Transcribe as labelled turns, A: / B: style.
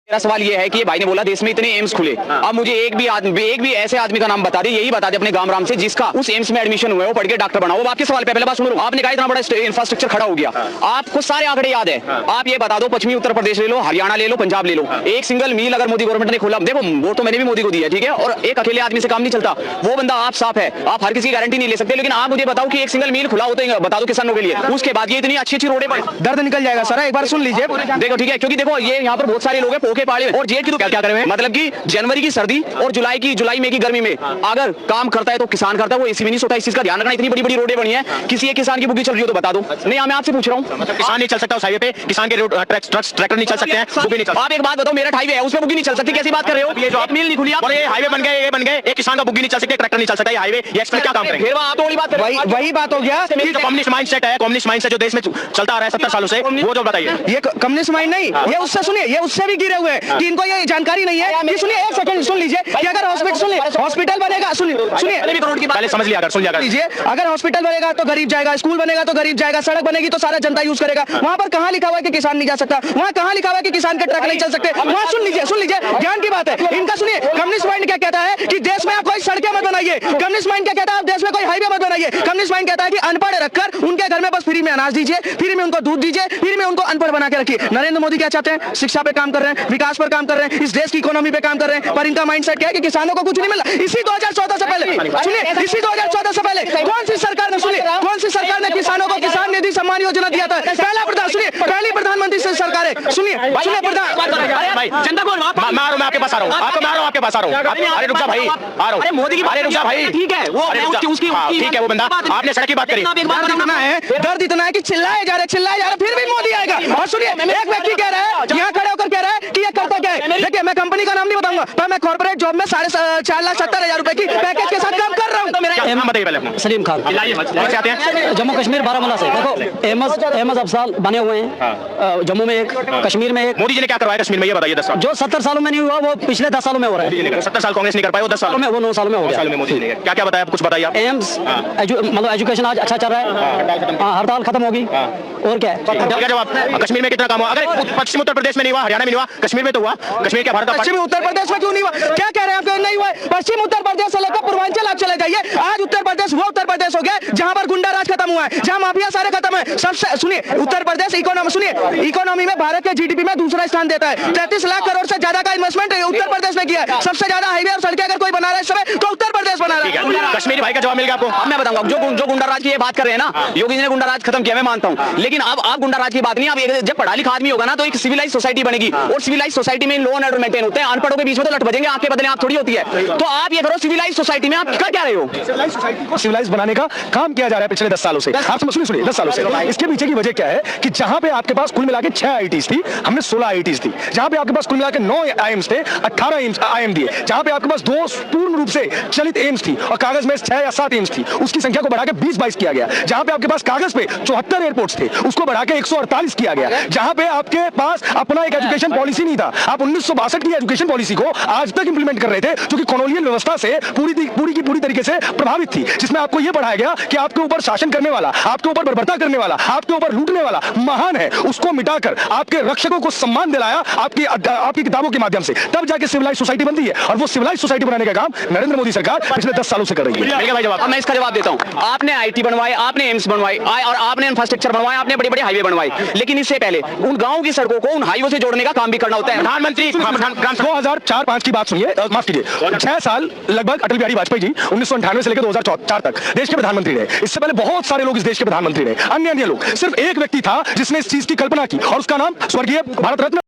A: मेरा सवाल ये है कि ये भाई ने बोला देश में इतने एम्स खुले, अब मुझे एक भी ऐसे आदमी का नाम बता दे, यही बता दे अपने गांव राम से जिसका उस एम्स में एडमिशन हुआ है, वो पढ़ के डॉक्टर बना। वो आपके सवाल पे पहले बात सुन लो, आपने कहा इतना बड़ा इंफ्रास्ट्रक्चर खड़ा हो गया, आपको सारे आंकड़े याद है, आप ये बता दो पश्चिमी उत्तर प्रदेश ले लो, हरियाणा ले लो, पंजाब ले लो, एक सिंगल मील अगर मोदी गवर्नमेंट ने खोला, देखो वो तो मैंने भी मोदी को दिया, ठीक है, और एक अकेले आदमी से काम नहीं चलता, वो बंदा आप साफ है, आप हर किसी की गारंटी नहीं ले सकते, लेकिन आप मुझे बताओ कि एक सिंगल मील खुला होता है, बता दो किसानों के लिए, उसके बाद ये इतनी अच्छी अच्छी रोडें पर
B: दर्द निकल जाएगा सर, एक बार सुन लीजिए।
A: देखो ठीक है, क्योंकि देखो ये यहाँ पर बहुत सारे लोग हैं पोखे पाले और जेठ की तो क्या कर रहे हैं, मतलब कि जनवरी की सर्दी और जुलाई में की गर्मी में अगर काम करता है तो किसान करता है, वो एसी भी नहीं सोता। इस चीज का ध्यान रखना, इतनी बड़ी बड़ी रोडें बनी है, किसी एक किसान की बुगी चल रही हो तो बता दो। नहीं, मैं आपसे पूछ रहा हूँ,
C: किसान नहीं चल सकता उस हाईवे पे, किसान के ट्रैक्टर नहीं चल सकते हैं, बुगी नहीं चल।
A: आप एक बात बताओ, मेरा हाईवे है उसमें बुगी नहीं चल सकती, कैसी बात कर रहे हो? ये जो आप मिल नहीं खुली, आप
C: ये हाईवे बन गए, ये बन गए, एक किसान का बुगी नहीं चल सकता, ट्रैक्टर नहीं चल सकता, ये हाईवे ये एक्सप्रेस क्या काम करेंगे?
A: फिर आप तो बात
B: वही बात हो गया।
C: कम्युनिस्ट माइंडसेट है, कम्युनिस्ट माइंडसेट जो देश में चलता आ रहा है 70 सालों से, वो जो बताइए।
B: ये कम्युनिस्ट माइंड नहीं, ये उससे सुनिए, ये उससे भी गिरे हुए हैं कि इनको ये जानकारी नहीं है। ये सुनिए, एक सेकंड सुन लीजिए कि अगर हॉस्पिटल बनेगा, सुनिए
C: पहले समझ लिया, सुन लिया
B: लीजिए, अगर हॉस्पिटल बनेगा तो गरीब जाएगा, स्कूल बनेगा तो गरीब जाएगा, सड़क बनेगी तो सारा जनता यूज करेगा। वहां पर कहां लिखा हुआ है कि किसान नहीं जा सकता? वहां कहां लिखा हुआ है कि किसान के ट्रक नहीं चल सकते? वहां सुन लीजिए, ज्ञान की बात है इनका। सुनिए, कम्युनिस्ट माइंड क्या कहता है कि देश में आप कोई सड़कें मत बनाइए। कम्युनिस्ट माइंड क्या कहता है, आप देश में कोई हाईवे मत बनाइए। कम्युनिस्ट माइंड कहता है कि अनपढ़ रखकर उनके घर में बस फ्री में अनाज दीजिए, फ्री में उनको दूध दीजिए, फ्री में उनको अनपढ़ बना के रखिए। नरेंद्र मोदी क्या चाहते हैं? शिक्षा पे काम कर रहे हैं, विकास पर काम कर रहे हैं, इस देश की इकोनॉमी पे काम कर रहे हैं, पर इनका माइंडसेट क्या है कि किसानों को कुछ नहीं मिला। इसी 2014 से पहले सुनिए, इसी 2014 से पहले कौन सी सरकार ने, सुनिए, कौन सी सरकार ने किसानों को किसान निधि सम्मान योजना दिया था? पहली प्रधानमंत्री से सरकार है। सुनिए
C: भाई, जनता को मैं आपके पास आ रहा हूँ, आपके पास आ रहा हूँ। अरे रुक जा भाई, आ रहा हूँ।
A: मोदी की
C: अरे रुक जा भाई,
A: ठीक है, वो उसकी
C: ठीक है, वो बंदा आपने सड़क की बात करी।
B: दर्द इतना है कि चिल्लाए जा रहे, फिर भी मोदी आएगा। और सुनिए, एक व्यक्ति कह रहा है, यहाँ खड़े होकर कह रहा है कि ये करता क्या है। देखिए, मैं कंपनी का नाम नहीं बताऊंगा, पर मैं कॉर्पोरेट जॉब में 4,70,000 रुपए की पैकेज के साथ काम कर रहा हूँ।
C: बताइए पहले।
D: सलीम खान,
C: आते हैं
D: जम्मू कश्मीर बारामूला से। देखो, एमएस अफसाल बने हुए हैं, जम्मू में एक, कश्मीर में एक।
C: मोदी जी ने क्या करवाया कश्मीर में, ये बताइए। 10 साल
D: जो 70 सालों में नहीं हुआ, वो पिछले 10 सालों में हो रहा है।
C: 70 साल कांग्रेस नहीं कर पाई, वो 10 साल
D: में, वो 9 सालों में हो गया।
C: साल में मोदी जी ने क्या क्या बताया, कुछ बताइए आप।
D: एम्स मतलब एजुकेशन आज अच्छा चल रहा है, हड़ताल खत्म होगी, और क्या है
C: जवाब। कश्मीर में कितना काम हुआ? अगर पश्चिम उत्तर प्रदेश में नहीं हुआ, हरियाणा में नहीं हुआ, कश्मीर में तो हुआ। कश्मीर क्या भारत का?
B: पश्चिमी उत्तर प्रदेश में क्यों नहीं हुआ? क्या कह रहे हैं आप? नहीं हुआ। पश्चिम उत्तर प्रदेश से लेकर पूर्वांचल आप चले जाइए, आज उत्तर प्रदेश वो उत्तर प्रदेश हो गया जहां पर गुंडा राज खत्म हुआ है, जहां माफिया सारे खत्म है। सबसे सुनिए, उत्तर प्रदेश इकोनॉमी में भारत के जीडीपी में दूसरा स्थान देता है। 33 लाख करोड़ से ज्यादा का इन्वेस्टमेंट उत्तर प्रदेश ने किया है। सबसे ज्यादा हाईवे और सड़कें अगर कोई बना रहा है तो उत्तर प्रदेश बना रहा है।
C: कश्मीरी भाई का जवाब मिल गया आपको।
A: अब मैं बताऊंगा, जो गुंडा राज की बात कर रहे हैं ना, योगी जी ने गुंडा राज खत्म किया, मैं मानता हूं, लेकिन अब आप गुंडा राज की बात नहीं, आप जब पढ़ा लिखा आदमी होगा ना तो एक सिविलाइज सोसाइटी बनेगी, और सिविलाइज सोसाइटी में लॉ एंड ऑर्डर मेंटेन होते हैं। अनपढ़ों के बीच में तो लट बजेंगे, आपके बदले आप थोड़ी होती है। तो आप ये करो, सिविलाइज सोसाइटी में आप कर क्या रहे हो?
B: सिविलाइज सोसाइटी को सिविलाइज बनाने का काम किया जा रहा है पिछले 10 सालों से। आप सुनिए 10 सालों से। इसके पीछे की वजह क्या है कि जहां पे आपके पास कुल मिला के 6 आईआईटीज थी, हमने 16 आईआईटीज थी। जहां पे आपके पास कुल मिला के 9 आईएम्स थे, 18 आईएम दिए। जहां पे आपके पास 2 पूर्ण रूप से चलित एम्स थी और कागज में 6 या 7 एम्स थी, उसकी संख्या को बढ़ा के 20-22 किया गया। जहां पे आपके पास कागज पे 74 एयरपोर्ट्स थे, उसको बढ़ा के 148 किया गया। जहां पे आपके पास अपना एक एजुकेशन पॉलिसी नहीं था, आप 1962 की एजुकेशन पॉलिसी को आज तक इंप्लीमेंट कर रहे थे, जो कि कॉलोनियल व्यवस्था से पूरी तरीके से प्रभावित थी, जिसमें आपको यह पढ़ाया गया कि आपके ऊपर शासन करने वाला, आपके ऊपर बर्बरता करने वाला, आपके ऊपर लूटने वाला महान है, उसको मिटाकर आपके रक्षकों को सम्मान दिलाया आपकी किताबों के माध्यम से। तब जाके सिविलाइज सोसाइटी बनती है, और वो सिविलाइज सोसाइटी बनाने का काम नरेंद्र मोदी सरकार पिछले 10 सालों से कर रही है।
A: भाई जवाब, मैं इसका जवाब देता हूं। आपने आईटी बनवाए, आपने एम्स बनवाए, और आपने इंफ्रास्ट्रक्चर बनवाए, आपने बड़े बड़े हाईवे बनवाए, लेकिन इससे पहले उन गांव की सड़कों को उन हाईवे से जोड़ने का काम भी करना होता है।
C: प्रधानमंत्री
B: 2004-5 की बात सुनिए, माफ कीजिए, 6 साल लगभग अटल बिहारी वाजपेयी जी 1998 से लेकर 2004 तक देश के प्रधानमंत्री रहे। इससे पहले बहुत सारे लोग इस देश के प्रधानमंत्री रहे, अन्य लोग। सिर्फ एक व्यक्ति था जिसने इस चीज की कल्पना की, और उसका नाम स्वर्गीय भारत रत्न